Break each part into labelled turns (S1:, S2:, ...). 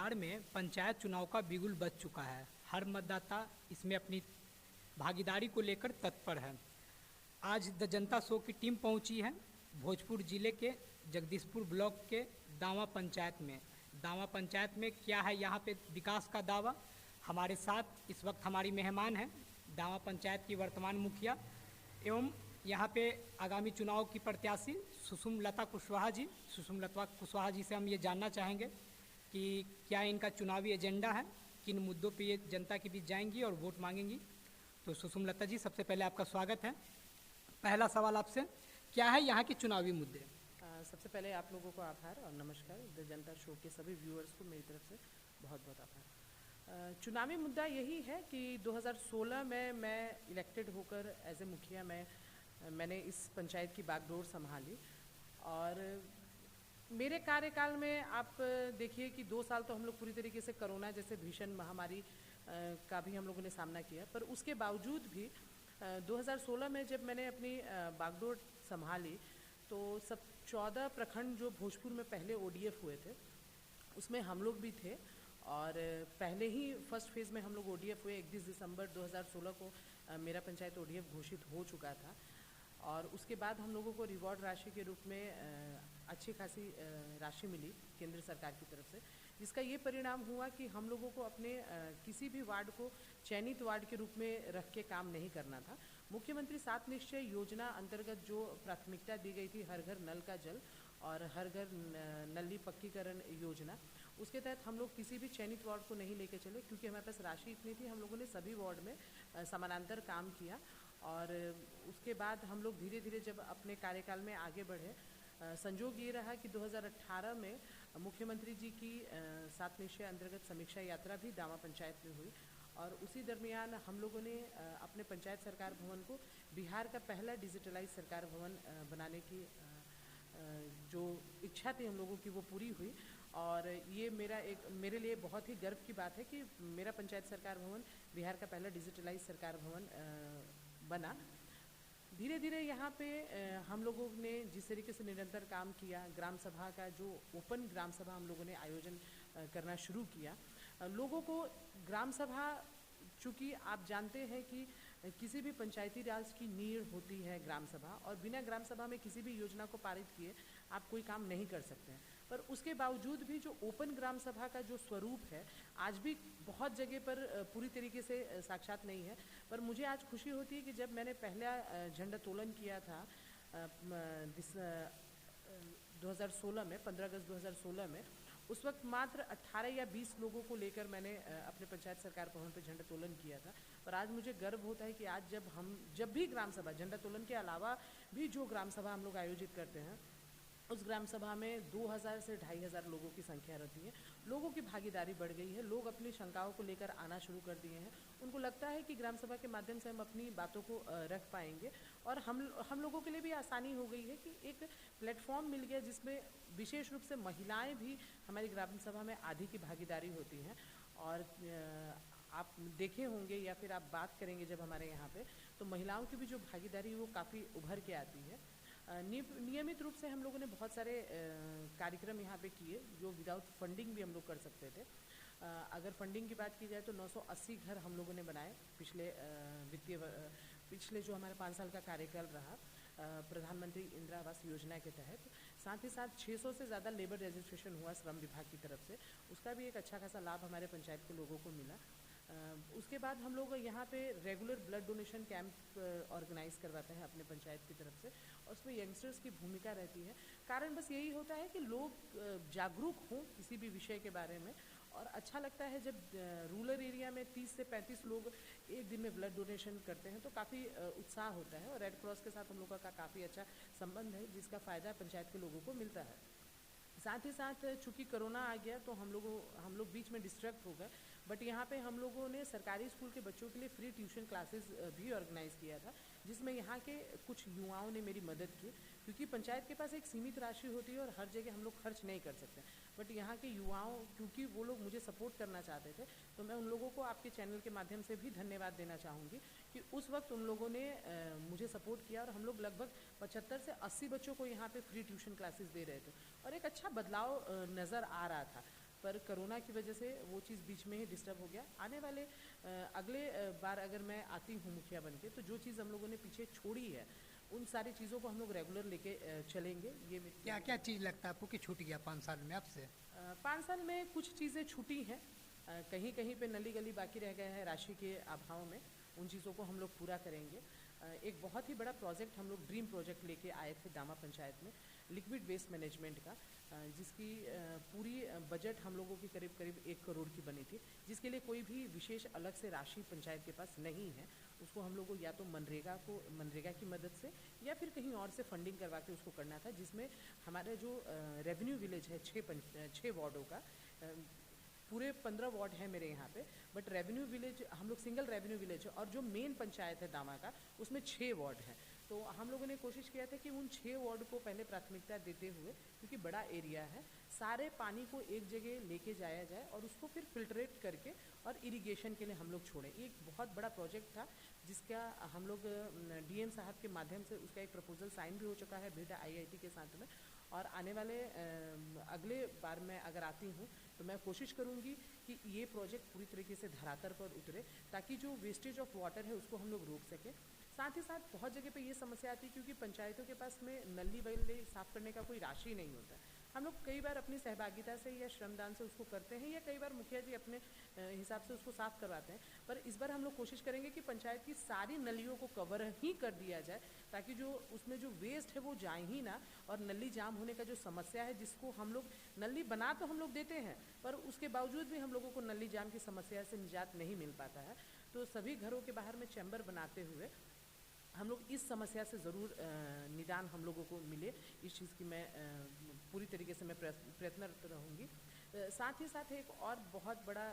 S1: बिहार में पंचायत चुनाव का बिगुल बज चुका है। हर मतदाता इसमें अपनी भागीदारी को लेकर तत्पर है। आज द जनता शो की टीम पहुंची है भोजपुर जिले के जगदीशपुर ब्लॉक के दावा पंचायत में। दावा पंचायत में क्या है यहाँ पे विकास का दावा। हमारे साथ इस वक्त हमारी मेहमान हैं दावा पंचायत की वर्तमान मुखिया एवं यहाँ पे आगामी चुनाव की प्रत्याशी सुषुमलता कुशवाहा जी। सुषुमलता कुशवाहा जी से हम ये जानना चाहेंगे कि क्या इनका चुनावी एजेंडा है, किन मुद्दों पे ये जनता के बीच जाएंगी और वोट मांगेंगी। तो सुषुमलता जी, सबसे पहले आपका स्वागत है। पहला सवाल आपसे, क्या है यहाँ के चुनावी मुद्दे?
S2: सबसे पहले आप लोगों को आभार और नमस्कार। द जनता शो के सभी व्यूअर्स को मेरी तरफ से बहुत बहुत आभार। चुनावी मुद्दा यही है कि 2016 में मैं इलेक्टेड होकर एज ए मुखिया मैंने इस पंचायत की बागडोर संभाली और मेरे कार्यकाल में आप देखिए कि 2 साल तो हम लोग पूरी तरीके से कोरोना जैसे भीषण महामारी का भी हम लोगों ने सामना किया, पर उसके बावजूद भी 2016 में जब मैंने अपनी बागडोर संभाली तो सब 14 प्रखंड जो भोजपुर में पहले ODF हुए थे उसमें हम लोग भी थे और पहले ही फर्स्ट फेज़ में हम लोग ODF हुए। 31 दिसंबर 2016 को मेरा पंचायत ODF घोषित हो चुका था और उसके बाद हम लोगों को रिवॉर्ड राशि के रूप में अच्छी खासी राशि मिली केंद्र सरकार की तरफ से, जिसका ये परिणाम हुआ कि हम लोगों को अपने किसी भी वार्ड को चयनित वार्ड के रूप में रख के काम नहीं करना था। मुख्यमंत्री 7 निश्चय योजना अंतर्गत जो प्राथमिकता दी गई थी, हर घर नल का जल और हर घर नली पक्कीकरण योजना, उसके तहत हम लोग किसी भी चयनित वार्ड को नहीं लेके चले क्योंकि हमारे पास राशि इतनी थी। हम लोगों ने सभी वार्ड में समानांतर काम किया और उसके बाद हम लोग धीरे धीरे जब अपने कार्यकाल में आगे बढ़े, संजोग ये रहा कि 2018 में मुख्यमंत्री जी की 7 निश्चय अंतर्गत समीक्षा यात्रा भी दावा पंचायत में हुई और उसी दरमियान हम लोगों ने अपने पंचायत सरकार भवन को बिहार का पहला डिजिटलाइज सरकार भवन बनाने की जो इच्छा थी हम लोगों की वो पूरी हुई और ये मेरे लिए बहुत ही गर्व की बात है कि मेरा पंचायत सरकार भवन बिहार का पहला डिजिटलाइज सरकार भवन बना। धीरे धीरे यहाँ पे हम लोगों ने जिस तरीके से निरंतर काम किया, ग्राम सभा का जो ओपन ग्राम सभा हम लोगों ने आयोजन करना शुरू किया। लोगों को ग्राम सभा, चूँकि आप जानते हैं कि किसी भी पंचायती राज की नींव होती है ग्राम सभा और बिना ग्राम सभा में किसी भी योजना को पारित किए आप कोई काम नहीं कर सकते हैं। पर उसके बावजूद भी जो ओपन ग्राम सभा का जो स्वरूप है आज भी बहुत जगह पर पूरी तरीके से साक्षात नहीं है। पर मुझे आज खुशी होती है कि जब मैंने पहला झंडोत्तोलन किया था 2016 में 15 अगस्त 2016 में, उस वक्त मात्र 18 या 20 लोगों को लेकर मैंने अपने पंचायत सरकार भवन पर झंडोत्तोलन किया था। पर आज मुझे गर्व होता है कि आज जब भी ग्राम सभा, झंडोत्तोलन के अलावा भी जो ग्राम सभा हम लोग आयोजित करते हैं, उस ग्राम सभा में 2000 से 2500 लोगों की संख्या रहती है। लोगों की भागीदारी बढ़ गई है, लोग अपनी शंकाओं को लेकर आना शुरू कर दिए हैं। उनको लगता है कि ग्राम सभा के माध्यम से हम अपनी बातों को रख पाएंगे और हम लोगों के लिए भी आसानी हो गई है कि एक प्लेटफॉर्म मिल गया जिसमें विशेष रूप से महिलाएं भी हमारी ग्राम सभा में आधी की भागीदारी होती हैं। और आप देखे होंगे या फिर आप बात करेंगे जब हमारे यहाँ पे, तो महिलाओं की भी जो भागीदारी वो काफ़ी उभर के आती है। नियमित रूप से हम लोगों ने बहुत सारे कार्यक्रम यहाँ पे किए जो विदाउट फंडिंग भी हम लोग कर सकते थे। अगर फंडिंग की बात की जाए तो 980 घर हम लोगों ने बनाए पिछले जो हमारा 5 साल का कार्यकाल रहा प्रधानमंत्री इंदिरा आवास योजना के तहत। साथ ही साथ 600 से ज़्यादा लेबर रजिस्ट्रेशन हुआ श्रम विभाग की तरफ से, उसका भी एक अच्छा खासा लाभ हमारे पंचायत के लोगों को मिला। उसके बाद हम लोग यहाँ पे regular blood donation camp organise करवाते हैं अपने पंचायत की तरफ से और उसमें यंगस्टर्स की भूमिका रहती है। कारण बस यही होता है कि लोग जागरूक हों किसी भी विषय के बारे में और अच्छा लगता है जब रूरल एरिया में 30 से 35 लोग एक दिन में ब्लड डोनेशन करते हैं तो काफ़ी उत्साह होता है और रेड क्रॉस के साथ हम लोगों का काफ़ी अच्छा संबंध है जिसका फ़ायदा पंचायत के लोगों को मिलता है। साथ ही साथ चूँकि कोरोना आ गया तो हम लोग बीच में डिस्ट्रैक्ट हो गए, बट यहाँ पे हम लोगों ने सरकारी स्कूल के बच्चों के लिए फ्री ट्यूशन क्लासेस भी ऑर्गेनाइज़ किया था, जिसमें यहाँ के कुछ युवाओं ने मेरी मदद की क्योंकि पंचायत के पास एक सीमित राशि होती है और हर जगह हम लोग खर्च नहीं कर सकते। बट यहाँ के युवाओं, क्योंकि वो लोग मुझे सपोर्ट करना चाहते थे, तो मैं उन लोगों को आपके चैनल के माध्यम से भी धन्यवाद देना चाहूँगी कि उस वक्त उन लोगों ने मुझे सपोर्ट किया और हम लोग लगभग 75 से 80 बच्चों को यहाँ पे फ्री ट्यूशन क्लासेस दे रहे थे और एक अच्छा बदलाव नज़र आ रहा था। पर कोरोना की वजह से वो चीज़ बीच में ही डिस्टर्ब हो गया। आने वाले अगले बार अगर मैं आती हूँ मुखिया बन के, तो जो चीज़ हम लोगों ने पीछे छोड़ी है उन सारी चीज़ों को हम लोग रेगुलर लेके चलेंगे। ये मेरी
S1: क्या क्या चीज़ लगता है आपको कि छूट गया 5 साल में आपसे?
S2: 5 साल में कुछ चीज़ें छूटी हैं, कहीं कहीं पे नली गली बाकी रह गए हैं राशि के अभाव में, उन चीज़ों को हम लोग पूरा करेंगे। एक बहुत ही बड़ा प्रोजेक्ट हम लोग ड्रीम प्रोजेक्ट लेके आए थे दामा पंचायत में, लिक्विड वेस्ट मैनेजमेंट का, जिसकी पूरी बजट हम लोगों की करीब करीब 1 करोड़ की बनी थी, जिसके लिए कोई भी विशेष अलग से राशि पंचायत के पास नहीं है। उसको हम लोग को या तो मनरेगा की मदद से या फिर कहीं और से फंडिंग करवा के उसको करना था, जिसमें हमारे जो रेवेन्यू विलेज है 6 वार्डों का, पूरे 15 वार्ड है मेरे यहाँ पे, बट रेवेन्यू विलेज हम लोग सिंगल रेवेन्यू विलेज है, और जो मेन पंचायत है दामा का उसमें 6 वार्ड है। तो हम लोगों ने कोशिश किया था कि उन 6 वार्ड को पहले प्राथमिकता देते हुए, क्योंकि बड़ा एरिया है, सारे पानी को एक जगह लेके जाया जाए और उसको फिर फिल्ट्रेट करके और इरिगेशन के लिए हम लोग छोड़ें। एक बहुत बड़ा प्रोजेक्ट था जिसका हम लोग डीएम साहब के माध्यम से उसका एक प्रपोजल साइन भी हो चुका है बेटा आईआईटी के साथ में, और आने वाले अगले बार मैं अगर आती हूँ तो मैं कोशिश करूँगी कि ये प्रोजेक्ट पूरी तरीके से धरातल पर उतरे, ताकि जो वेस्टेज ऑफ वाटर है उसको हम लोग रोक सकें। साथ ही साथ बहुत जगह पे ये समस्या आती है क्योंकि पंचायतों के पास में नली वली साफ़ करने का कोई राशि नहीं होता है। हम लोग कई बार अपनी सहभागिता से या श्रमदान से उसको करते हैं, या कई बार मुखिया जी अपने हिसाब से उसको साफ़ करवाते हैं, पर इस बार हम लोग कोशिश करेंगे कि पंचायत की सारी नलियों को कवर ही कर दिया जाए, ताकि जो उसमें जो वेस्ट है वो जाए ही ना, और नली जाम होने का जो समस्या है, जिसको हम लोग नली बना तो हम लोग देते हैं, पर उसके बावजूद भी हम लोगों को नली जाम की समस्या से निजात नहीं मिल पाता है। तो सभी घरों के बाहर में चैम्बर बनाते हुए हम लोग इस समस्या से ज़रूर निदान हम लोगों को मिले, इस चीज़ की मैं पूरी तरीके से मैं प्रयत्नरत रहूँगी। साथ ही साथ एक और बहुत बड़ा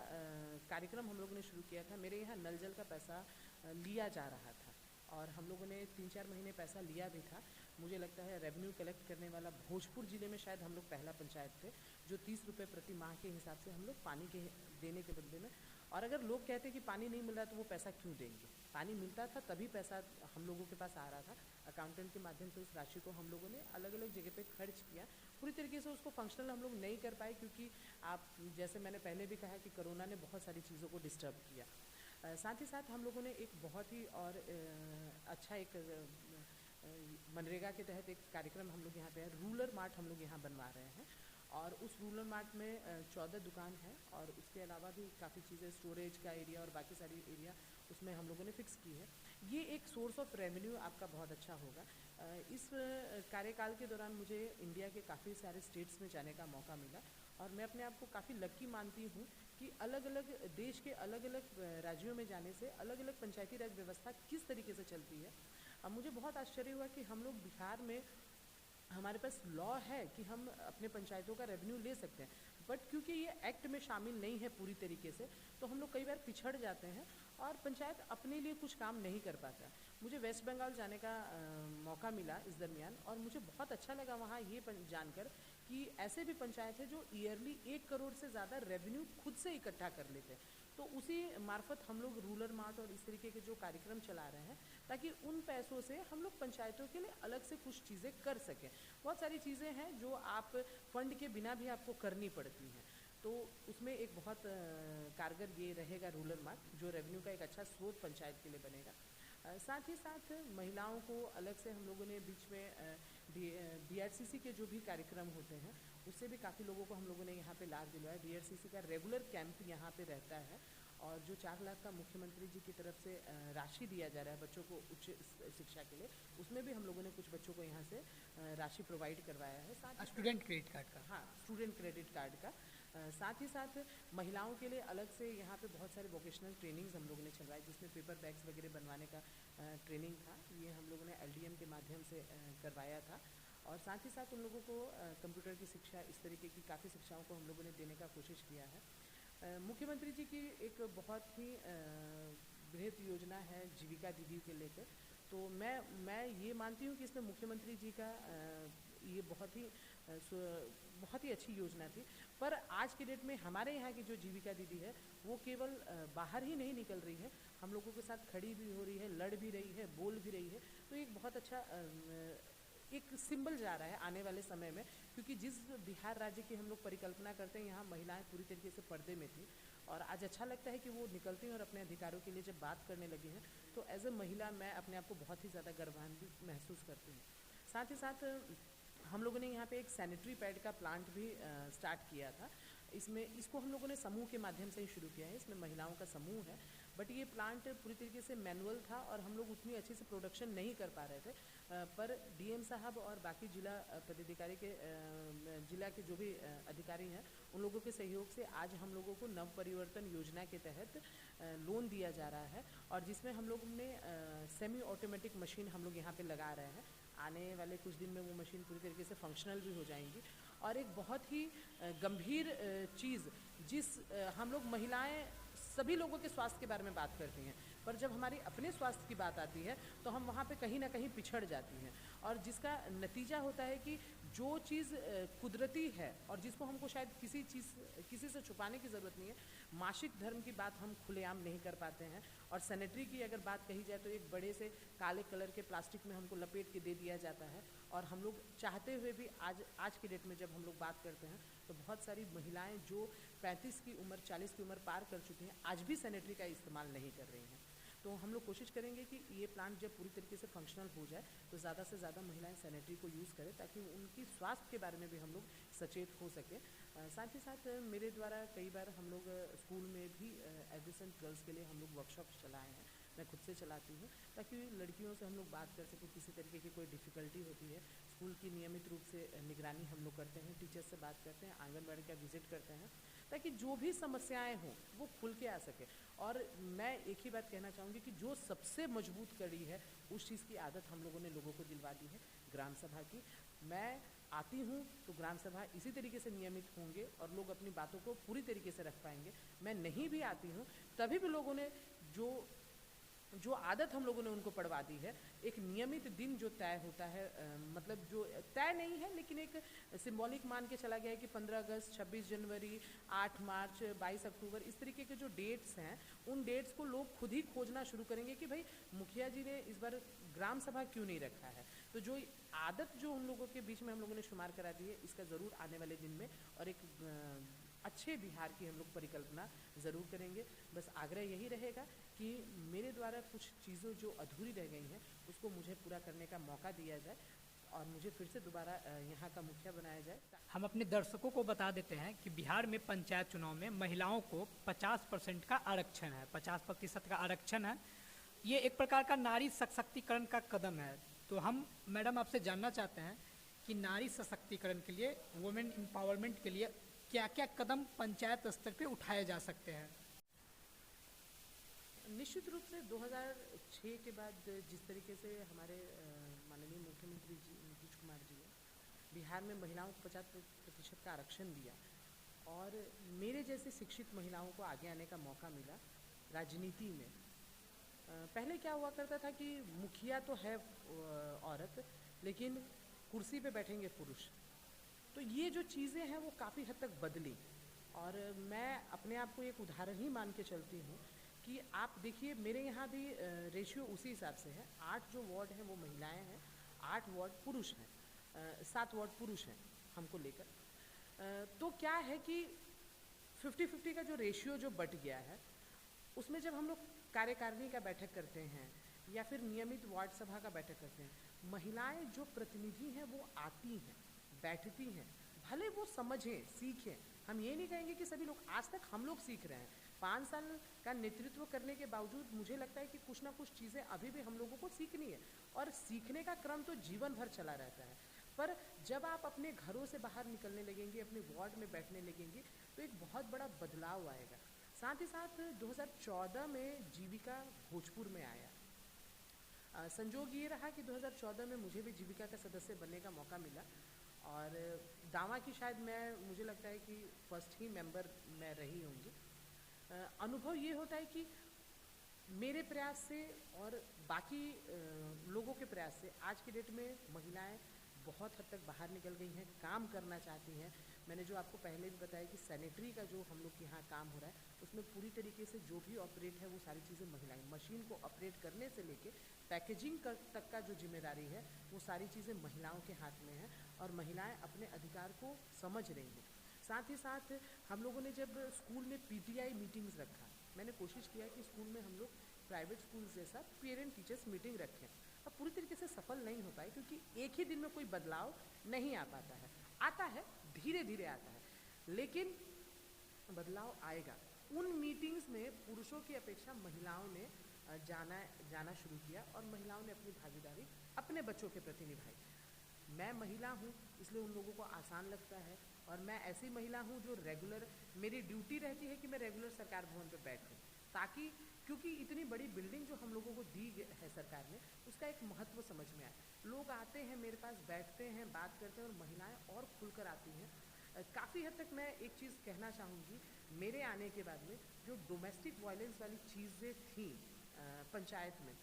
S2: कार्यक्रम हम लोगों ने शुरू किया था। मेरे यहाँ नल जल का पैसा लिया जा रहा था, और हम लोगों ने 3-4 महीने पैसा लिया भी था। मुझे लगता है रेवेन्यू कलेक्ट करने वाला भोजपुर ज़िले में शायद हम लोग पहला पंचायत थे जो 30 रुपये प्रति माह के हिसाब से हम लोग पानी के देने के बदले में, और अगर लोग कहते हैं कि पानी नहीं मिल रहा तो वो पैसा क्यों देंगे, पानी मिलता था तभी पैसा हम लोगों के पास आ रहा था। अकाउंटेंट के माध्यम से उस राशि को हम लोगों ने अलग अलग जगह पे खर्च किया। पूरी तरीके से उसको फंक्शनल हम लोग नहीं कर पाए, क्योंकि आप जैसे मैंने पहले भी कहा कि कोरोना ने बहुत सारी चीज़ों को डिस्टर्ब किया। साथ ही साथ हम लोगों ने एक बहुत ही और अच्छा एक मनरेगा के तहत एक कार्यक्रम हम लोग यहाँ पे है, रूरल मार्ट हम लोग यहाँ बनवा रहे हैं, और उस रूरल मार्ट में 14 दुकान है, और उसके अलावा भी काफ़ी चीज़ें, स्टोरेज का एरिया और बाकी सारी एरिया उसमें हम लोगों ने फिक्स की है। ये एक सोर्स ऑफ रेवेन्यू आपका बहुत अच्छा होगा। इस कार्यकाल के दौरान मुझे इंडिया के काफ़ी सारे स्टेट्स में जाने का मौका मिला, और मैं अपने आप को काफ़ी लकी मानती हूँ कि अलग अलग देश के अलग अलग राज्यों में जाने से अलग अलग पंचायती राज व्यवस्था किस तरीके से चलती है। अब मुझे बहुत आश्चर्य हुआ कि हम लोग बिहार में, हमारे पास लॉ है कि हम अपने पंचायतों का रेवेन्यू ले सकते हैं, बट क्योंकि ये एक्ट में शामिल नहीं है पूरी तरीके से, तो हम लोग कई बार पिछड़ जाते हैं और पंचायत अपने लिए कुछ काम नहीं कर पाता। मुझे वेस्ट बंगाल जाने का मौका मिला इस दरमियान, और मुझे बहुत अच्छा लगा वहाँ ये जानकर कि ऐसे भी पंचायत है जो ईयरली 1 करोड़ से ज़्यादा रेवेन्यू खुद से इकट्ठा कर लेते हैं। तो उसी मार्फत हम लोग रूरल मार्ट और इस तरीके के जो कार्यक्रम चला रहे हैं, ताकि उन पैसों से हम लोग पंचायतों के लिए अलग से कुछ चीज़ें कर सकें। बहुत सारी चीज़ें हैं जो आप फंड के बिना भी आपको करनी पड़ती हैं, तो उसमें एक बहुत कारगर ये रहेगा रूरल मार्ट, जो रेवेन्यू का एक अच्छा स्रोत पंचायत के लिए बनेगा। साथ ही साथ महिलाओं को अलग से हम लोगों ने बीच में डीआरसीसी के जो भी कार्यक्रम होते हैं उससे भी काफ़ी लोगों को हम लोगों ने यहाँ पे लाभ दिलवाया। डीआरसीसी का रेगुलर कैंप यहाँ पे रहता है, और जो 4 लाख का मुख्यमंत्री जी की तरफ से राशि दिया जा रहा है बच्चों को उच्च शिक्षा के लिए, उसमें भी हम लोगों ने कुछ बच्चों को यहाँ से राशि प्रोवाइड करवाया है। साथ
S1: स्टूडेंट क्रेडिट कार्ड का,
S2: हाँ, स्टूडेंट क्रेडिट कार्ड का। साथ ही साथ महिलाओं के लिए अलग से यहाँ पे बहुत सारे वोकेशनल ट्रेनिंग्स हम लोगों ने चलवाए, जिसमें पेपर बैग्स वगैरह बनवाने का ट्रेनिंग था, ये हम लोगों ने एलडीएम के माध्यम से करवाया था। और साथ ही साथ उन लोगों को कंप्यूटर की शिक्षा, इस तरीके की काफ़ी शिक्षाओं को हम लोगों ने देने का कोशिश किया है। मुख्यमंत्री जी की एक बहुत ही बृहद योजना है जीविका दीदी के लेकर, तो मैं ये मानती हूँ कि इसमें मुख्यमंत्री जी का ये बहुत ही अच्छी योजना थी। पर आज के डेट में हमारे यहाँ की जो जीविका दीदी है वो केवल बाहर ही नहीं निकल रही है, हम लोगों के साथ खड़ी भी हो रही है, लड़ भी रही है, बोल भी रही है, तो एक बहुत अच्छा एक सिंबल जा रहा है आने वाले समय में, क्योंकि जिस बिहार राज्य की हम लोग परिकल्पना करते हैं, यहाँ महिलाएं पूरी तरीके से पर्दे में थी, और आज अच्छा लगता है कि वो निकलती हैं और अपने अधिकारों के लिए जब बात करने लगी हैं, तो एज ए महिला मैं अपने आप को बहुत ही ज़्यादा गर्वान्वित महसूस करती हूँ। साथ ही साथ हम लोगों ने यहाँ पे एक सैनिटरी पैड का प्लांट भी स्टार्ट किया था। इसको हम लोगों ने समूह के माध्यम से ही शुरू किया है, इसमें महिलाओं का समूह है, बट ये प्लांट पूरी तरीके से मैनुअल था और हम लोग उतनी अच्छी से प्रोडक्शन नहीं कर पा रहे थे, पर डीएम साहब और बाकी जिला पदाधिकारी के जिला के जो भी अधिकारी हैं, उन लोगों के सहयोग से आज हम लोगों को नव परिवर्तन योजना के तहत लोन दिया जा रहा है, और जिसमें हम लोग ने सेमी ऑटोमेटिक मशीन हम लोग यहाँ पे लगा रहे हैं। आने वाले कुछ दिन में वो मशीन पूरी तरीके से फंक्शनल भी हो जाएंगी। और एक बहुत ही गंभीर चीज़, हम लोग महिलाएं सभी लोगों के स्वास्थ्य के बारे में बात करती हैं, पर जब हमारी अपने स्वास्थ्य की बात आती है तो हम वहाँ पे कहीं ना कहीं पिछड़ जाती हैं, और जिसका नतीजा होता है कि जो चीज़ कुदरती है और जिसको हमको शायद किसी से छुपाने की ज़रूरत नहीं है, मासिक धर्म की बात हम खुलेआम नहीं कर पाते हैं, और सैनिटरी की अगर बात कही जाए तो एक बड़े से काले कलर के प्लास्टिक में हमको लपेट के दे दिया जाता है, और हम लोग चाहते हुए भी आज की डेट में जब हम लोग बात करते हैं तो बहुत सारी महिलाएं जो 35 की उम्र 40 की उम्र पार कर चुकी हैं आज भी सैनिटरी का इस्तेमाल नहीं कर रही हैं। तो हम लोग कोशिश करेंगे कि ये प्लांट जब पूरी तरीके से फंक्शनल हो जाए तो ज़्यादा से ज़्यादा महिलाएं सैनिटरी को यूज़ करें, ताकि उनकी स्वास्थ्य के बारे में भी हम लोग सचेत हो सकें। साथ ही साथ मेरे द्वारा कई बार हम लोग स्कूल में भी एडोलेसेंट गर्ल्स के लिए हम लोग वर्कशॉप्स चलाए हैं, मैं खुद से चलाती हूँ, ताकि लड़कियों से हम लोग बात कर सकें, किसी तरीके की कोई डिफ़िकल्टी होती है, स्कूल की नियमित रूप से निगरानी हम लोग करते हैं, टीचर्स से बात करते हैं, आंगनबाड़ी का विजिट करते हैं, ताकि जो भी समस्याएं हों वो खुल के आ सके। और मैं एक ही बात कहना चाहूँगी कि जो सबसे मजबूत कड़ी है उस चीज़ की आदत हम लोगों ने लोगों को दिलवा दी है, ग्राम सभा की। मैं आती हूँ तो ग्राम सभा इसी तरीके से नियमित होंगे और लोग अपनी बातों को पूरी तरीके से रख पाएंगे। मैं नहीं भी आती हूँ तभी भी लोगों ने जो आदत हम लोगों ने उनको पढ़वा दी है, एक नियमित दिन जो तय होता है, मतलब जो तय नहीं है लेकिन एक सिंबॉलिक मान के चला गया है कि 15 अगस्त, 26 जनवरी, 8 मार्च, 22 अक्टूबर, इस तरीके के जो डेट्स हैं, उन डेट्स को लोग खुद ही खोजना शुरू करेंगे कि भाई मुखिया जी ने इस बार ग्राम सभा क्यों नहीं रखा है। तो जो आदत जो उन लोगों के बीच में हम लोगों ने शुमार करा दी है, इसका ज़रूर आने वाले दिन में और एक अच्छे बिहार की हम लोग परिकल्पना ज़रूर करेंगे। बस आग्रह यही रहेगा कि मेरे द्वारा कुछ चीज़ें जो अधूरी रह गई हैं उसको मुझे पूरा करने का मौका दिया जाए और मुझे फिर से दोबारा यहाँ का मुखिया बनाया जाए।
S1: हम अपने दर्शकों को बता देते हैं कि बिहार में पंचायत चुनाव में महिलाओं को 50% का आरक्षण है, 50% का आरक्षण है। ये एक प्रकार का नारी सशक्तिकरण का कदम है। तो हम मैडम आपसे जानना चाहते हैं कि नारी सशक्तिकरण के लिए, वुमेन एम्पावरमेंट के लिए क्या क्या कदम पंचायत स्तर पे उठाए जा सकते हैं?
S2: निश्चित रूप से 2006 के बाद जिस तरीके से हमारे माननीय मुख्यमंत्री जी नीतीश कुमार जी ने बिहार में महिलाओं को 50% का आरक्षण दिया और मेरे जैसे शिक्षित महिलाओं को आगे आने का मौका मिला राजनीति में। पहले क्या हुआ करता था कि मुखिया तो है औरत, लेकिन कुर्सी पे बैठेंगे पुरुष। तो ये जो चीज़ें हैं वो काफ़ी हद तक बदली और मैं अपने आप को एक उदाहरण ही मान के चलती हूँ कि आप देखिए मेरे यहाँ भी रेशियो उसी हिसाब से है। 8 जो वार्ड हैं वो महिलाएं हैं, 8 वार्ड पुरुष हैं, 7 वार्ड पुरुष हैं हमको लेकर। तो क्या है कि 50-50 का जो रेशियो जो बट गया है, उसमें जब हम लोग कार्यकारिणी का बैठक करते हैं या फिर नियमित वार्ड सभा का बैठक करते हैं, महिलाएं जो प्रतिनिधि हैं वो आती हैं, बैठती हैं, भले वो समझें, सीखें। हम ये नहीं कहेंगे कि सभी लोग, आज तक हम लोग सीख रहे हैं। 5 साल का नेतृत्व करने के बावजूद मुझे लगता है कि कुछ ना कुछ चीज़ें अभी भी हम लोगों को सीखनी है और सीखने का क्रम तो जीवन भर चला रहता है। पर जब आप अपने घरों से बाहर निकलने लगेंगे, अपने वार्ड में बैठने लगेंगे, तो एक बहुत बड़ा बदलाव आएगा। साथ ही साथ 2014 में जीविका भोजपुर में आया। संजोग ये रहा कि 2014 में मुझे भी जीविका का सदस्य बनने का मौका मिला और दावा की शायद मुझे लगता है कि फर्स्ट ही मेंबर मैं रही होंगी। अनुभव ये होता है कि मेरे प्रयास से और बाकी लोगों के प्रयास से आज की डेट में महिलाएं बहुत हद तक बाहर निकल गई हैं, काम करना चाहती हैं, मैंने जो आपको पहले भी बताया कि सैनिटरी का जो हम लोग के यहाँ काम हो रहा है, उसमें पूरी तरीके से जो भी ऑपरेट है वो सारी चीज़ें महिलाएं, मशीन को ऑपरेट करने से लेके पैकेजिंग तक का जो जिम्मेदारी है वो सारी चीज़ें महिलाओं के हाथ में है और महिलाएं अपने अधिकार को समझ रही हैं। साथ ही साथ हम लोगों ने जब स्कूल में पीटीआई मीटिंग्स रखा, मैंने कोशिश किया कि स्कूल में हम लोग प्राइवेट स्कूल जैसा पेरेंट टीचर्स मीटिंग रखें। अब पूरी तरीके से सफल नहीं हो पाए क्योंकि एक ही दिन में कोई बदलाव नहीं आ पाता है, आता है धीरे धीरे आता है, लेकिन बदलाव आएगा। उन मीटिंग्स में पुरुषों की अपेक्षा महिलाओं ने जाना शुरू किया और महिलाओं ने अपनी भागीदारी अपने बच्चों के प्रति निभाई। मैं महिला हूँ इसलिए उन लोगों को आसान लगता है और मैं ऐसी महिला हूँ जो रेगुलर, मेरी ड्यूटी रहती है कि मैं रेगुलर सरकार भवन पे बैठूँ, ताकि क्योंकि इतनी बड़ी बिल्डिंग जो हम लोगों को दी है सरकार ने, उसका एक महत्व समझ में आए। लोग आते हैं मेरे पास, बैठते हैं, बात करते हैं और महिलाएं और खुलकर आती हैं। काफ़ी हद तक मैं एक चीज़ कहना चाहूँगी, मेरे आने के बाद में जो डोमेस्टिक वायलेंस वाली चीज़ें थी पंचायत में,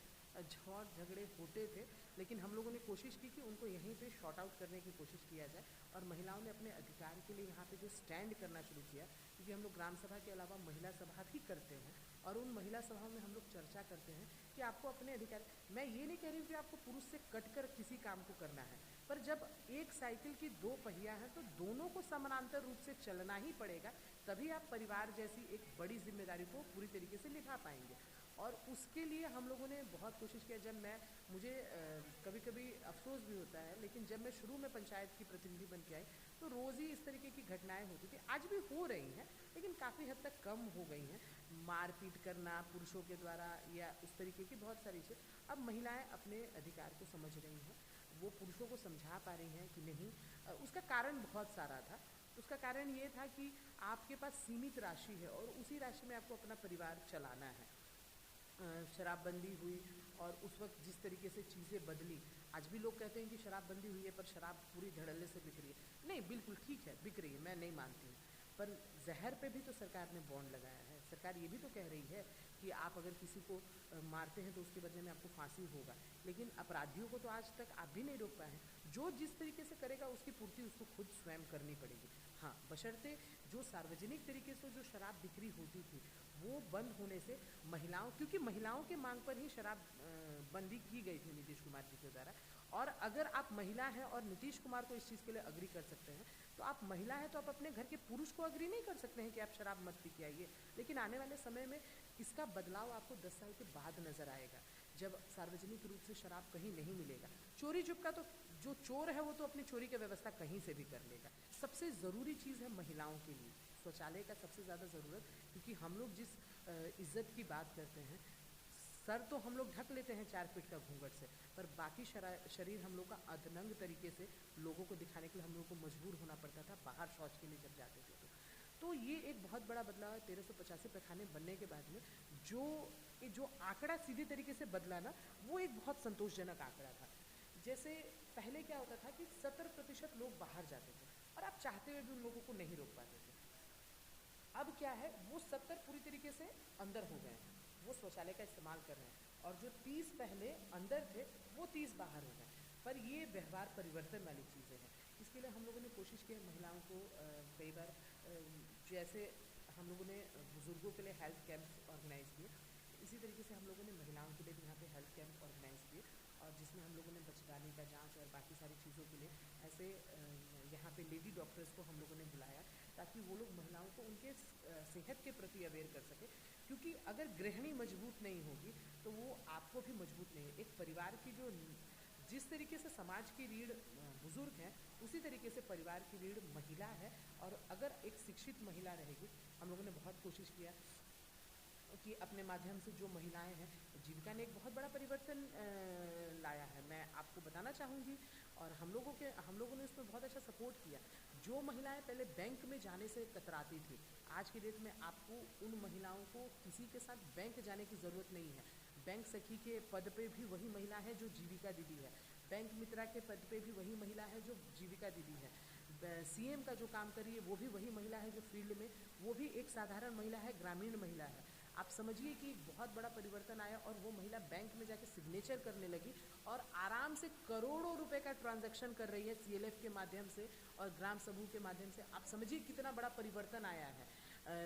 S2: झौड़ झगड़े होते थे, लेकिन हम लोगों ने कोशिश की कि उनको यहीं पे शॉर्ट आउट करने की कोशिश किया जाए और महिलाओं ने अपने अधिकार के लिए यहाँ पे जो स्टैंड करना शुरू किया, क्योंकि हम लोग ग्राम सभा के अलावा महिला सभा भी करते हैं और उन महिला सभाओं में हम लोग चर्चा करते हैं कि आपको अपने अधिकार, मैं ये नहीं कह रही हूँ कि आपको पुरुष से कट कर किसी काम को करना है, पर जब एक साइकिल की दो पहिया है तो दोनों को समानांतर रूप से चलना ही पड़ेगा, तभी आप परिवार जैसी एक बड़ी जिम्मेदारी को पूरी तरीके से निभा पाएंगे। और उसके लिए हम लोगों ने बहुत कोशिश किया। जब मुझे कभी कभी अफसोस भी होता है, लेकिन जब मैं शुरू में पंचायत की प्रतिनिधि बन के आई तो रोज़ ही इस तरीके की घटनाएं होती थी, आज भी हो रही हैं लेकिन काफ़ी हद तक कम हो गई हैं। मारपीट करना पुरुषों के द्वारा या उस तरीके की बहुत सारी चीज़, अब महिलाएं अपने अधिकार को समझ रही हैं, वो पुरुषों को समझा पा रही हैं कि नहीं। उसका कारण बहुत सारा था। उसका कारण ये था कि आपके पास सीमित राशि है और उसी राशि में आपको अपना परिवार चलाना है। शराबबंदी हुई और उस वक्त जिस तरीके से चीज़ें बदली, आज भी लोग कहते हैं कि शराबबंदी हुई है पर शराब पूरी धड़ल्ले से बिक रही है। नहीं, बिल्कुल ठीक है, बिक रही है, मैं नहीं मानती हूँ, पर जहर पे भी तो सरकार ने बॉन्ड लगाया है। सरकार ये भी तो कह रही है कि आप अगर किसी को मारते हैं तो उसके बदले में आपको फांसी होगा, लेकिन अपराधियों को तो आज तक आप भी नहीं रोक पाए हैं। जो जिस तरीके से करेगा उसकी पूर्ति उसको खुद स्वयं करनी पड़ेगी। हाँ, बशर्ते जो सार्वजनिक तरीके से जो शराब बिक्री होती थी वो बंद होने से महिलाओं, क्योंकि महिलाओं के मांग पर ही शराब बंदी की गई थी नीतीश कुमार जी के द्वारा, और अगर आप महिला हैं और नीतीश कुमार को इस चीज़ के लिए अग्री कर सकते हैं तो आप महिला हैं तो आप अपने घर के पुरुष को अग्री नहीं कर सकते हैं कि आप शराब मत पी के आइए। लेकिन आने वाले समय में इसका बदलाव आपको 10 साल के बाद नज़र आएगा, जब सार्वजनिक रूप से शराब कहीं नहीं मिलेगा। चोरी चुपका तो जो चोर है वो तो अपनी चोरी की व्यवस्था कहीं से भी कर लेगा। सबसे ज़रूरी चीज़ है महिलाओं के लिए शौचालय का सबसे ज़्यादा ज़रूरत, क्योंकि हम लोग जिस इज्जत की बात करते हैं, सर तो हम लोग ढक लेते हैं 4 फीट का घूंघट से, पर बाकी शरीर हम लोग का अधनंग तरीके से लोगों को दिखाने के लिए हम लोग को मजबूर होना पड़ता था बाहर शौच के लिए जब जाते थे। तो ये एक बहुत बड़ा बदलाव है। 1385 पैखाने बनने के बाद में जो आंकड़ा सीधे तरीके से बदला ना, वो एक बहुत संतोषजनक आंकड़ा था। जैसे पहले क्या होता था कि 70% लोग बाहर जाते थे और आप चाहते हुए भी उन लोगों को नहीं रोक पाते थे। अब क्या है, वो 70 पूरी तरीके से अंदर हो गए हैं, वो शौचालय का इस्तेमाल कर रहे हैं, और जो 30 पहले अंदर थे वो 30 बाहर हो गए। पर ये व्यवहार परिवर्तन वाली चीज़ें हैं। इसके लिए हम लोगों ने कोशिश की है महिलाओं को कई बार जैसे हम लोगों ने बुज़ुर्गों के लिए हेल्थ कैंप्स ऑर्गेनाइज़ किए, इसी तरीके से हम लोगों ने महिलाओं के लिए भी यहाँ पे हेल्थ कैंप ऑर्गेनाइज़ किए, और जिसमें हम लोगों ने बच्चेदानी का जांच और बाकी सारी चीज़ों के लिए ऐसे यहाँ पे लेडी डॉक्टर्स को हम लोगों ने बुलाया, ताकि वो लोग महिलाओं को उनके सेहत के प्रति अवेयर कर सके। क्योंकि अगर गृहिणी मजबूत नहीं होगी तो वो आपको भी मजबूत नहीं है। एक परिवार की जो जिस तरीके से समाज की रीढ़ बुजुर्ग हैं, उसी तरीके से परिवार की रीढ़ महिला है, और अगर एक शिक्षित महिला रहेगी, हम लोगों ने बहुत कोशिश किया कि अपने माध्यम से जो महिलाएं हैं, जीविका ने एक बहुत बड़ा परिवर्तन लाया है, मैं आपको बताना चाहूँगी, और हम लोगों ने उसमें बहुत अच्छा सपोर्ट किया। जो महिलाएं पहले बैंक में जाने से कतराती थी, आज की डेट में आपको उन महिलाओं को किसी के साथ बैंक जाने की ज़रूरत नहीं है। बैंक सखी के पद पे भी वही महिला है जो जीविका दीदी है, बैंक मित्रा के पद पे भी वही महिला है जो जीविका दीदी है, सीएम का जो काम कर रही है वो भी वही महिला है जो फील्ड में, वो भी एक साधारण महिला है, ग्रामीण महिला है। आप समझिए कि बहुत बड़ा परिवर्तन आया और वो महिला बैंक में जाके सिग्नेचर करने लगी और आराम से करोड़ों रुपए का ट्रांजैक्शन कर रही है CLF के माध्यम से और ग्राम समूह के माध्यम से। आप समझिए कितना बड़ा परिवर्तन आया है।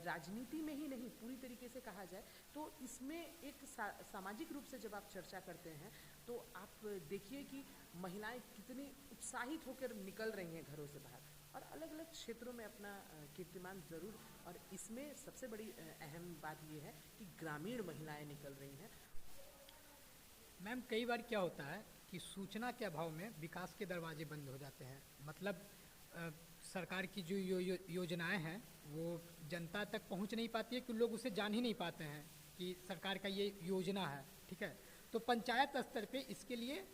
S2: राजनीति में ही नहीं, पूरी तरीके से कहा जाए तो इसमें एक सामाजिक रूप से जब आप चर्चा करते हैं तो आप देखिए कि महिलाएं कितनी उत्साहित होकर निकल रही हैं घरों से बाहर और अलग अलग क्षेत्रों में अपना कीर्तिमान ज़रूर। और इसमें सबसे बड़ी अहम बात ये है कि ग्रामीण महिलाएं निकल रही हैं।
S1: मैम, कई बार क्या होता है कि सूचना के अभाव में विकास के दरवाजे बंद हो जाते हैं। मतलब सरकार की जो योजनाएं हैं वो जनता तक पहुंच नहीं पाती है कि लोग उसे जान ही नहीं पाते हैं कि सरकार का ये योजना है। ठीक है, तो पंचायत स्तर पे इसके लिए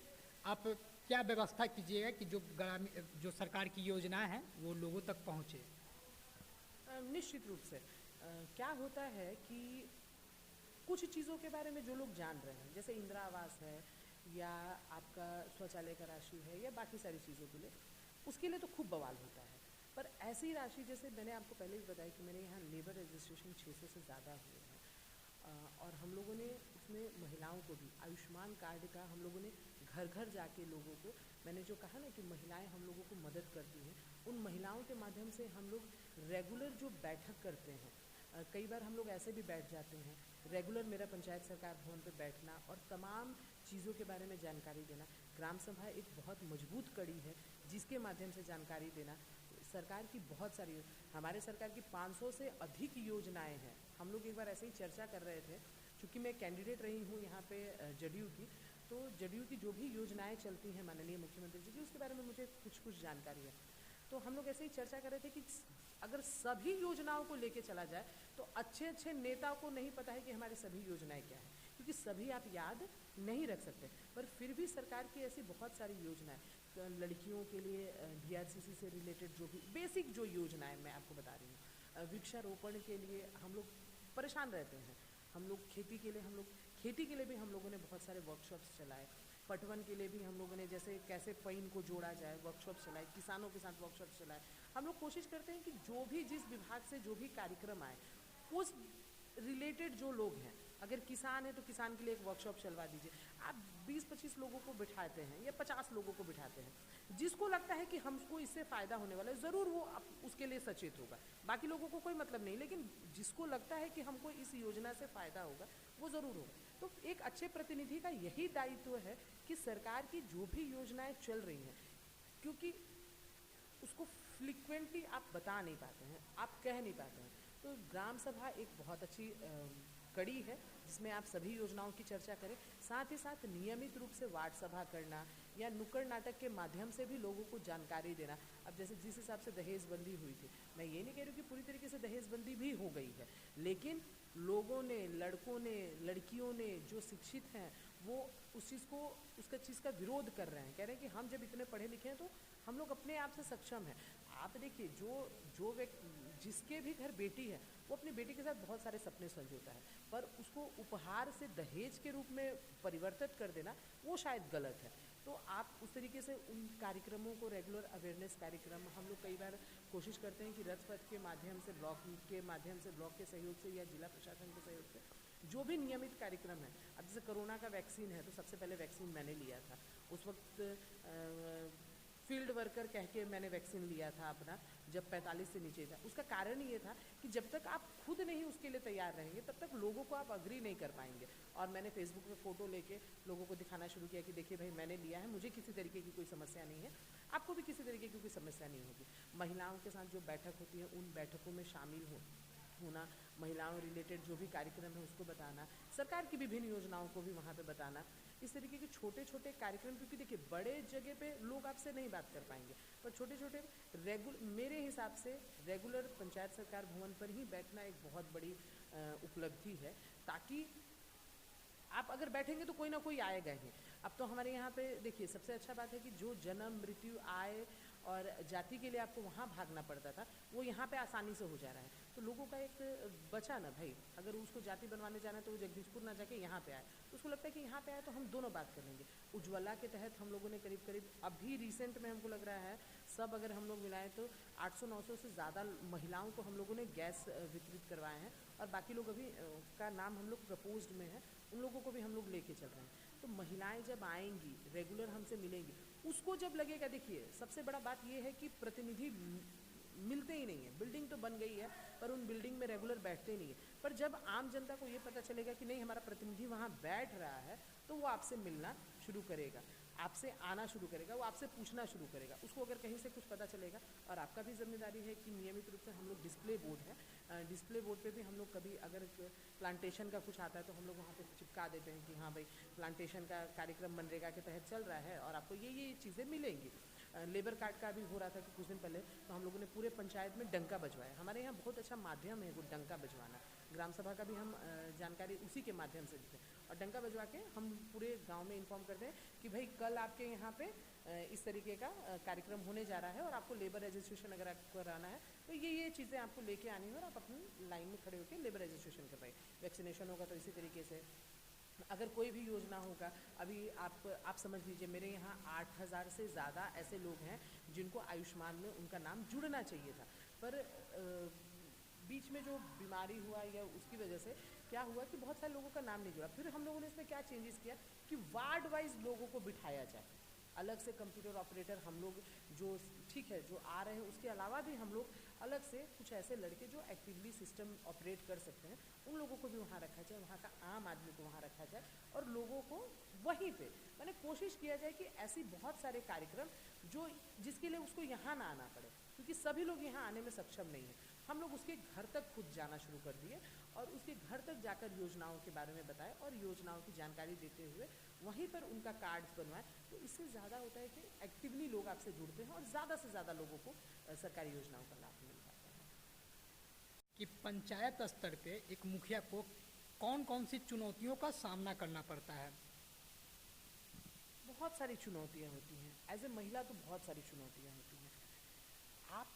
S1: आप क्या व्यवस्था कीजिएगा कि जो सरकार की योजनाएं हैं वो लोगों तक पहुंचे?
S2: निश्चित रूप से क्या होता है कि कुछ चीज़ों के बारे में जो लोग जान रहे हैं, जैसे इंदिरा आवास है या आपका शौचालय का राशि है या बाकी सारी चीज़ों के लिए, उसके लिए तो खूब बवाल होता है। पर ऐसी राशि, जैसे मैंने आपको पहले भी बताया कि मेरे यहाँ लेबर रजिस्ट्रेशन 600 से ज़्यादा हुए हैं और हम लोगों ने उसमें महिलाओं को भी आयुष्मान कार्ड का हम लोगों ने घर घर जाके लोगों को, मैंने जो कहा ना कि महिलाएं हम लोगों को मदद करती हैं, उन महिलाओं के माध्यम से हम लोग रेगुलर जो बैठक करते हैं, कई बार हम लोग ऐसे भी बैठ जाते हैं, रेगुलर मेरा पंचायत सरकार भवन पे बैठना और तमाम चीज़ों के बारे में जानकारी देना। ग्राम सभा एक बहुत मजबूत कड़ी है जिसके माध्यम से जानकारी देना। सरकार की बहुत सारी, हमारे सरकार की 500 से अधिक योजनाएं हैं। हम लोग एक बार ऐसे ही चर्चा कर रहे थे, चूँकि मैं कैंडिडेट रही हूँ यहाँ पे जदयू की, तो जदयू की जो भी योजनाएं चलती हैं माननीय मुख्यमंत्री जी की, उसके बारे में मुझे कुछ जानकारी है। तो हम लोग ऐसे ही चर्चा कर रहे थे कि अगर सभी योजनाओं को लेके चला जाए तो अच्छे अच्छे नेता को नहीं पता है कि हमारी सभी योजनाएं क्या हैं, क्योंकि सभी आप याद नहीं रख सकते। पर फिर भी सरकार की ऐसी बहुत सारी योजनाएं, लड़कियों के लिए DRCC से रिलेटेड जो भी बेसिक जो योजनाएं मैं आपको बता रही हूँ, वृक्षारोपण के लिए हम लोग परेशान रहते हैं, हम लोग खेती के लिए भी हम लोगों ने बहुत सारे वर्कशॉप्स चलाए, पटवन के लिए भी हम लोगों ने जैसे कैसे पैन को जोड़ा जाए वर्कशॉप चलाए, किसानों के साथ वर्कशॉप चलाए। हम लोग कोशिश करते हैं कि जो भी जिस विभाग से जो भी कार्यक्रम आए उस रिलेटेड जो लोग हैं, अगर किसान है तो किसान के लिए एक वर्कशॉप चलवा दीजिए। आप 20-25 लोगों को बिठाते हैं या 50 लोगों को बिठाते हैं, जिसको लगता है कि हमको इससे फ़ायदा होने वाला है, ज़रूर वो उसके लिए सचेत होगा, बाकी लोगों को कोई मतलब नहीं, लेकिन जिसको लगता है कि हमको इस योजना से फ़ायदा होगा वो ज़रूर होगा। तो एक अच्छे प्रतिनिधि का यही दायित्व है कि सरकार की जो भी योजनाएं चल रही हैं, क्योंकि उसको फ्रिक्वेंटली आप बता नहीं पाते हैं, आप कह नहीं पाते हैं, तो ग्राम सभा एक बहुत अच्छी कड़ी है जिसमें आप सभी योजनाओं की चर्चा करें। साथ ही साथ नियमित रूप से वार्ड सभा करना या नुक्कड़ नाटक के माध्यम से भी लोगों को जानकारी देना। अब जैसे जिस हिसाब से दहेजबंदी हुई थी, मैं ये नहीं कह रही हूँ कि पूरी तरीके से दहेजबंदी भी हो गई है, लेकिन लोगों ने, लड़कों ने, लड़कियों ने जो शिक्षित हैं वो उसका चीज़ का विरोध कर रहे हैं, कह रहे हैं कि हम जब इतने पढ़े लिखे हैं तो हम लोग अपने आप से सक्षम हैं। आप देखिए, जो व्यक्ति जिसके भी घर बेटी है वो अपनी बेटी के साथ बहुत सारे सपने संजोता है, पर उसको उपहार से दहेज के रूप में परिवर्तित कर देना वो शायद गलत है। तो आप उस तरीके से उन कार्यक्रमों को, रेगुलर अवेयरनेस कार्यक्रम हम लोग कई बार कोशिश करते हैं कि रथ पथ के माध्यम से, ब्लॉक के माध्यम से, ब्लॉक के सहयोग से या जिला प्रशासन के सहयोग से जो भी नियमित कार्यक्रम है। अब जैसे कोरोना का वैक्सीन है तो सबसे पहले वैक्सीन मैंने लिया था, उस वक्त फील्ड वर्कर कह के मैंने वैक्सीन लिया था अपना, जब 45 से नीचे था। उसका कारण ये था कि जब तक आप खुद नहीं उसके लिए तैयार रहेंगे तब तक लोगों को आप अग्री नहीं कर पाएंगे। और मैंने फेसबुक पे फ़ोटो लेके लोगों को दिखाना शुरू किया कि देखिए भाई मैंने लिया है, मुझे किसी तरीके की कोई समस्या नहीं है, आपको भी किसी तरीके की कोई समस्या नहीं होगी। महिलाओं के साथ जो बैठक होती है उन बैठकों में शामिल होना, महिलाओं रिलेटेड जो भी कार्यक्रम है उसको बताना, सरकार की विभिन्न योजनाओं को भी वहाँ पे बताना, इस तरीके के छोटे छोटे कार्यक्रम। क्योंकि देखिए बड़े जगह पे लोग आपसे नहीं बात कर पाएंगे, पर छोटे छोटे मेरे हिसाब से रेगुलर पंचायत सरकार भवन पर ही बैठना एक बहुत बड़ी उपलब्धि है, ताकि आप अगर बैठेंगे तो कोई ना कोई आएगा ही। अब तो हमारे यहाँ पे देखिए सबसे अच्छा बात है कि जो जन्म, मृत्यु, आय और जाति के लिए आपको वहाँ भागना पड़ता था वो यहाँ पे आसानी से हो जा रहा है। तो लोगों का एक बचा ना भाई, अगर उसको जाति बनवाने जाना है तो वो जगदीशपुर ना जाके यहाँ पे आए, तो उसको लगता है कि यहाँ पे आए तो हम दोनों बात कर लेंगे। उज्ज्वला के तहत हम लोगों ने करीब अभी रिसेंट में हमको लग रहा है सब अगर हम लोग मिलाएं तो 800-900 से ज़्यादा महिलाओं को हम लोगों ने गैस वितरित करवाए हैं और बाकी लोग अभी का नाम हम लोग प्रपोज्ड में है, उन लोगों को भी हम लोग लेके चल रहे हैं। तो महिलाएं जब आएंगी, रेगुलर हमसे मिलेंगी, उसको जब लगेगा, देखिए सबसे बड़ा बात ये है कि प्रतिनिधि मिलते ही नहीं है। बिल्डिंग तो बन गई है पर उन बिल्डिंग में रेगुलर बैठते ही नहीं है। पर जब आम जनता को ये पता चलेगा कि नहीं हमारा प्रतिनिधि वहाँ बैठ रहा है, तो वो आपसे मिलना शुरू करेगा, आपसे आना शुरू करेगा, वो आपसे पूछना शुरू करेगा। उसको अगर कहीं से कुछ पता चलेगा, और आपका भी जिम्मेदारी है कि नियमित रूप से हम लोग डिस्प्ले बोर्ड है, डिस्प्ले बोर्ड पे भी हम लोग कभी अगर प्लांटेशन का कुछ आता है तो हम लोग वहाँ पे चिपका देते हैं कि हाँ भाई प्लांटेशन का कार्यक्रम मनरेगा के तहत चल रहा है और आपको ये चीज़ें मिलेंगी। लेबर कार्ड का भी हो रहा था कि कुछ दिन पहले, तो हम लोगों ने पूरे पंचायत में डंका बजवाया। हमारे यहाँ बहुत अच्छा माध्यम है वो डंका बजवाना। ग्राम सभा का भी हम जानकारी उसी के माध्यम से देते हैं और डंका बजवा के हम पूरे गांव में इन्फॉर्म करते हैं कि भाई कल आपके यहाँ पे इस तरीके का कार्यक्रम होने जा रहा है और आपको लेबर रजिस्ट्रेशन अगर आपको कराना है तो ये चीज़ें आपको लेके आनी है और आप अपनी लाइन में खड़े होकर लेबर रजिस्ट्रेशन करवाइए। वैक्सीनेशन होगा तो इसी तरीके से अगर कोई भी योजना होगा, अभी आप समझ लीजिए मेरे यहाँ 8,000 से ज़्यादा ऐसे लोग हैं जिनको आयुष्मान में उनका नाम जुड़ना चाहिए था, पर बीच में जो बीमारी हुआ या उसकी वजह से क्या हुआ कि बहुत सारे लोगों का नाम नहीं जुड़ा। फिर हम लोगों ने इसमें क्या चेंजेस किया कि वार्ड वाइज लोगों को बिठाया जाए, अलग से कंप्यूटर ऑपरेटर हम लोग जो ठीक है जो आ रहे हैं, उसके अलावा भी हम लोग अलग से कुछ ऐसे लड़के जो एक्टिवली सिस्टम ऑपरेट कर सकते हैं उन लोगों को भी वहाँ रखा जाए, वहाँ का आम आदमी को वहाँ रखा जाए और लोगों को वहीं पे मैंने कोशिश किया जाए कि ऐसी बहुत सारे कार्यक्रम जो जिसके लिए उसको यहाँ ना आना पड़े, क्योंकि सभी लोग यहाँ आने में सक्षम नहीं है। हम लोग उसके घर तक खुद जाना शुरू कर दिए और उसके घर तक जाकर योजनाओं के बारे में बताएं और योजनाओं की जानकारी देते हुए वहीं पर उनका कार्ड्स बनवाएं। तो इससे ज़्यादा होता है कि एक्टिवली लोग आपसे जुड़ते हैं और ज़्यादा से ज़्यादा लोगों को सरकारी योजनाओं का लाभ मिल पाता है।
S1: कि पंचायत स्तर पे एक मुखिया को कौन कौन सी चुनौतियों का सामना करना पड़ता है?
S2: बहुत सारी चुनौतियाँ होती हैं। एज ए महिला तो बहुत सारी चुनौतियाँ होती हैं। आप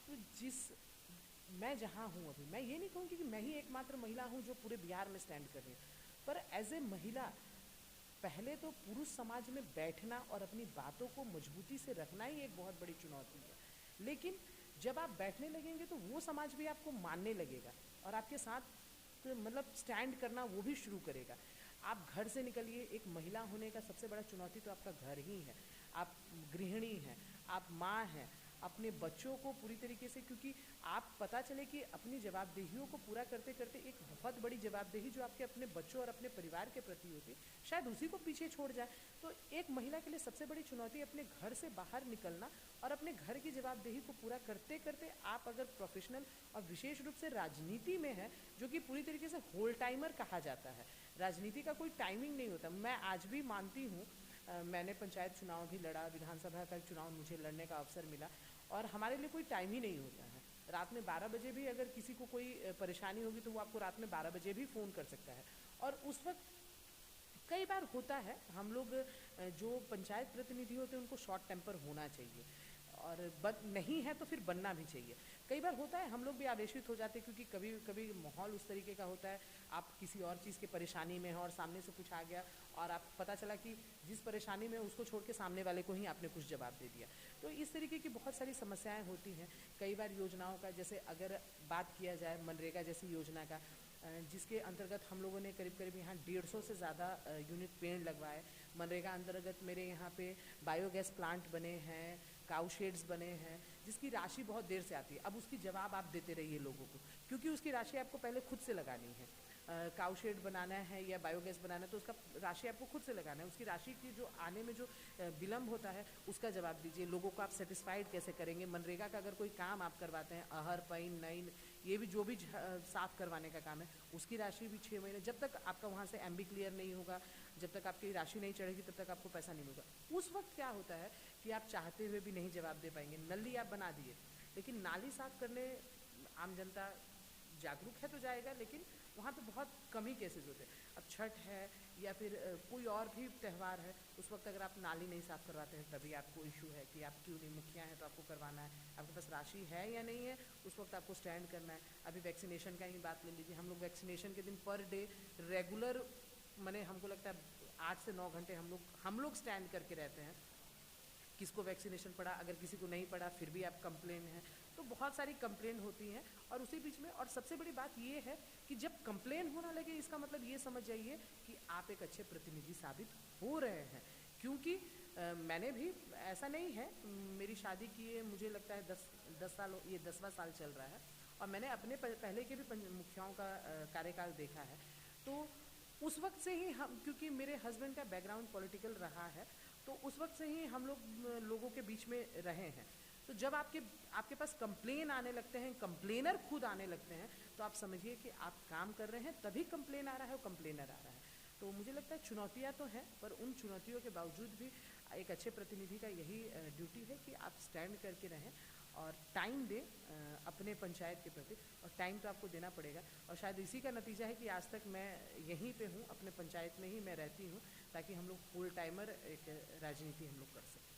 S2: मैं जहाँ हूँ अभी, मैं ये नहीं कहूँगी कि मैं ही एकमात्र महिला हूँ जो पूरे बिहार में स्टैंड कर रही हूँ, पर एज ए महिला पहले तो पुरुष समाज में बैठना और अपनी बातों को मजबूती से रखना ही एक बहुत बड़ी चुनौती है। लेकिन जब आप बैठने लगेंगे तो वो समाज भी आपको मानने लगेगा और आपके साथ मतलब स्टैंड करना वो भी शुरू करेगा। आप घर से निकलिए, एक महिला होने का सबसे बड़ा चुनौती तो आपका घर ही है। आप गृहिणी हैं, आप माँ हैं, अपने बच्चों को पूरी तरीके से, क्योंकि आप पता चले कि अपनी जवाबदेहियों को पूरा करते करते एक बहुत बड़ी जवाबदेही जो आपके अपने बच्चों और अपने परिवार के प्रति होती है, शायद उसी को पीछे छोड़ जाए। तो एक महिला के लिए सबसे बड़ी चुनौती अपने घर से बाहर निकलना और अपने घर की जवाबदेही को पूरा करते करते आप अगर प्रोफेशनल और विशेष रूप से राजनीति में है, जो कि पूरी तरीके से होल टाइमर कहा जाता है, राजनीति का कोई टाइमिंग नहीं होता। मैं आज भी मानती हूँ, मैंने पंचायत चुनाव भी लड़ा, विधानसभा का चुनाव मुझे लड़ने का अवसर मिला और हमारे लिए कोई टाइम ही नहीं होता है। रात में 12 बजे भी अगर किसी को कोई परेशानी होगी तो वो आपको रात में 12 बजे भी फ़ोन कर सकता है। और उस वक्त कई बार होता है, हम लोग जो पंचायत प्रतिनिधि होते हैं उनको शॉर्ट टेम्पर होना चाहिए और नहीं है तो फिर बनना भी चाहिए। कई बार होता है हम लोग भी आवेशित हो जाते हैं, क्योंकि कभी कभी माहौल उस तरीके का होता है, आप किसी और चीज़ की परेशानी में हो और सामने से कुछ आ गया और आप पता चला कि जिस परेशानी में उसको छोड़ के सामने वाले को ही आपने कुछ जवाब दे दिया। तो इस तरीके की बहुत सारी समस्याएं होती हैं। कई बार योजनाओं का, जैसे अगर बात किया जाए मनरेगा जैसी योजना का, जिसके अंतर्गत हम लोगों ने करीब करीब यहाँ 150 से ज़्यादा यूनिट पेड़ लगवाए। मनरेगा अंतर्गत मेरे यहाँ पे बायोगैस प्लांट बने हैं, काउ शेड्स बने हैं, जिसकी राशि बहुत देर से आती है। अब उसकी जवाब आप देते रहिए लोगों को, क्योंकि उसकी राशि आपको पहले खुद से लगानी है। काउ शेड बनाना है या बायोगैस बनाना है तो उसका राशि आपको खुद से लगाना है। उसकी राशि की जो आने में जो विलम्ब होता है उसका जवाब दीजिए। लोगों को आप सेटिस्फाइड कैसे करेंगे? मनरेगा का अगर कोई काम आप करवाते हैं, अहर पैन नईन ये भी जो भी साफ़ करवाने का काम है, उसकी राशि भी 6 महीने, जब तक आपका वहाँ से MB क्लियर नहीं होगा, जब तक आपकी राशि नहीं चढ़ेगी तब तक आपको पैसा नहीं मिलेगा। उस वक्त क्या होता है कि आप चाहते हुए भी नहीं जवाब दे पाएंगे। नली आप बना दिए, लेकिन नाली साफ़ करने आम जनता जागरूक है तो जाएगा, लेकिन वहाँ पे बहुत कम ही केसेस होते हैं। अब छठ है या फिर कोई और भी त्यौहार है, उस वक्त अगर आप नाली नहीं साफ़ करवाते हैं तभी आपको इशू है कि आप क्यों नहीं, मुखिया हैं तो आपको करवाना है, आपके पास राशि है या नहीं है, उस वक्त आपको स्टैंड करना है। अभी वैक्सीनेशन का ही बात ले लीजिए, हम लोग वैक्सीनेशन के दिन पर डे रेगुलर, मैंने हमको लगता है 8 से 9 घंटे हम लोग स्टैंड करके रहते हैं। किसको वैक्सीनेशन पड़ा, अगर किसी को नहीं पड़ा फिर भी आप कंप्लेन है, तो बहुत सारी कंप्लेन होती हैं। और उसी बीच में और सबसे बड़ी बात ये है कि जब कंप्लेन होना लगे इसका मतलब ये समझ जाइए कि आप एक अच्छे प्रतिनिधि साबित हो रहे हैं। क्योंकि मैंने भी, ऐसा नहीं है, मेरी शादी किए मुझे लगता है 10 साल, ये 10वां साल चल रहा है, और मैंने अपने पहले के भी मुखियाओं का कार्यकाल देखा है। तो उस वक्त से ही हम, क्योंकि मेरे हस्बैंड का बैकग्राउंड पॉलिटिकल रहा है, तो उस वक्त से ही हम लोगों के बीच में रहे हैं। तो जब आपके पास कंप्लेन आने लगते हैं, कंप्लेनर खुद आने लगते हैं, तो आप समझिए कि आप काम कर रहे हैं, तभी कंप्लेन आ रहा है और कंप्लेनर आ रहा है। तो मुझे लगता है चुनौतियाँ तो हैं, पर उन चुनौतियों के बावजूद भी एक अच्छे प्रतिनिधि का यही ड्यूटी है कि आप स्टैंड करके रहें और टाइम दें अपने पंचायत के प्रति। और टाइम तो आपको देना पड़ेगा, और शायद इसी का नतीजा है कि आज तक मैं यहीं पे हूँ, अपने पंचायत में ही मैं रहती हूँ, ताकि हम लोग फुल टाइमर एक राजनीति हम लोग कर सकें।